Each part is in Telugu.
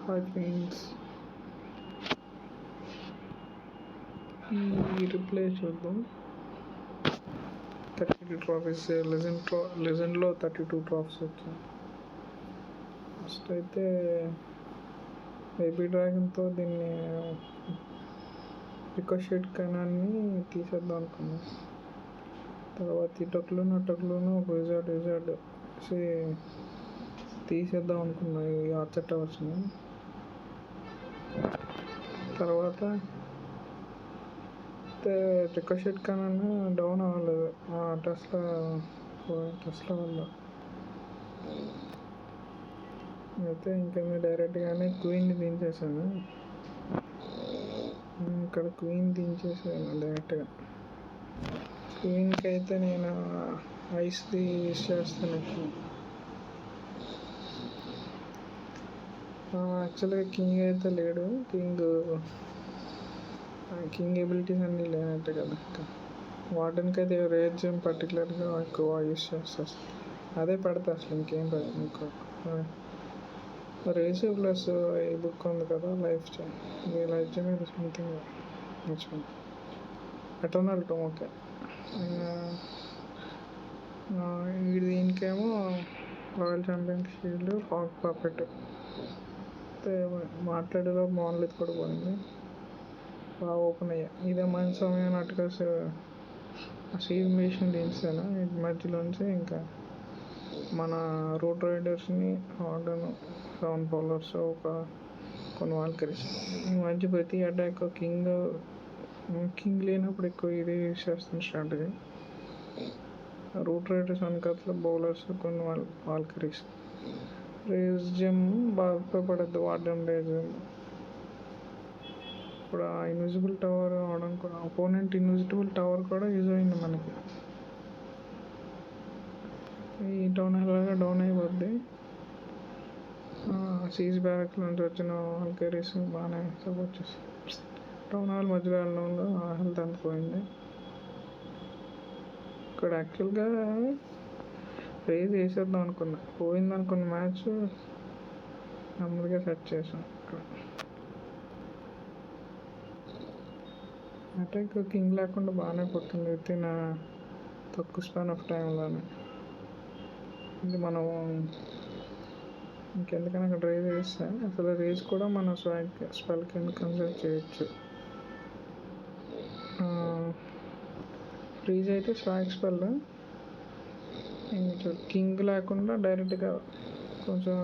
హాయ్ ఫ్రెండ్స్, ఈ రిప్లై చూద్దాం. 32 ట్రాఫీస్ లెజెండ్లో 32 ట్రాఫీస్ వచ్చాయి. ఫస్ట్ అయితే బేబీ డ్రాగన్తో దీన్ని రికోషెట్ కణాన్ని తీసేద్దాం అనుకున్నాం. తర్వాత ఇటొకలును ఒక విజార్డ్ తీసేద్దాం అనుకున్నాం ఈ ఆర్చర్ టవర్స్ని. తర్వాత రికోషెట్ కణాన్ని డౌన్ అవ్వలేదు టెస్లా వల్ల. అయితే ఇంకా డైరెక్ట్గానే క్వీన్ని దించేసాను. ఇక్కడ క్వీన్ దించేసాను డైరెక్ట్గా. క్వీన్కి అయితే నేను ఐస్ది యూస్ చేస్తాను ఎక్కువ. యాక్చువల్గా కింగ్ అయితే లేడు, కింగ్ ఎబిలిటీస్ అన్నీ లేనట్టే కదా. వార్డెన్కి అయితే రేర్ జెమ్ పర్టికులర్గా ఎక్కువ యూస్ చేస్తాను. అదే పడతా అసలు ఇంకేం పడదు. ఇంకో రేస్ ప్లస్ ఈ బుక్ ఉంది కదా, లైఫ్ జెమ్ సంథింగ్ మర్చిపోయింది. Eternal tome. ఓకే, దీనికేమో royal champion shield, hawk puppet. మాట్లాడేలో మాన్లెత్ కూడా పోయింది, బాగా ఓపెన్ అయ్యా. ఇదే మంచి సమయం అటుగా సీజ్ మిషన్ దించాను. మధ్యలోంచి ఇంకా మన రూట్ రైడర్స్ని, హార్డన్, 7 బౌలర్స్, కొన్ని వాల్కరీస్. ఈ మధ్య ప్రతి అటాక్ కింగ్ లేనప్పుడు ఎక్కువ ఇదే యూస్ చేస్తాను స్ట్రాటజీ. రూట్ రైడర్స్ వెనకాల బౌలర్స్, కొన్ని వాల్కరీస్. రేస్ జెమ్ బాగా ఉపయోగపడద్దు, వార్డెన్ రేస్ జెమ్. ఇప్పుడు ఆ ఇన్విజిబుల్ టవర్ అవడం కూడా, అపోనెంట్ ఇన్విజిబుల్ టవర్ కూడా యూజ్ అయింది మనకి. ఈ డౌన్ అయిపోద్ది. సీజ్ బ్యారక్ నుంచి వచ్చిన వాల్కరీస్ బాగానే సపోర్ట్ చేస్తాయి. డౌన్ హాల్ మధ్యలో వెళ్ళడంలో హెల్త్ అంతపోయింది. ఇక్కడ యాక్చువల్గా రేజ్ వేసేద్దాం అనుకున్నా, పోయిందనుకున్న మ్యాచ్ నెమ్మదిగా సెట్ చేసాం. ఇక్కడ అటాక్ కింగ్ లేకుండా బాగానే కొట్టింది విత్ ఇన్ తక్కువ స్పాన్ ఆఫ్ టైంలోనే. ఇది మనం ఇంకెందుకైనా అక్కడ రేజ్ వేస్తే అసలు రేజ్ కూడా మన స్పెల్ కింద కన్సిడర్ చేయొచ్చు. ఫ్రీజ్ అయితే స్వాగ్ స్పెల్. కింగ్ లేకుండా డైరెక్ట్గా కొంచెం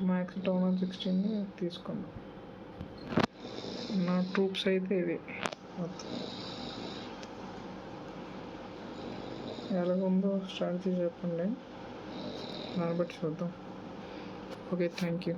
మ్యాక్స్ టౌన్ 16 తీసుకున్నాం. నా ట్రూప్స్ అయితే ఇది మొత్తం. ఎలాగుందో స్ట్రాటజీ చెప్పండి, దాన్ని బట్టి చూద్దాం. Okay, thank you.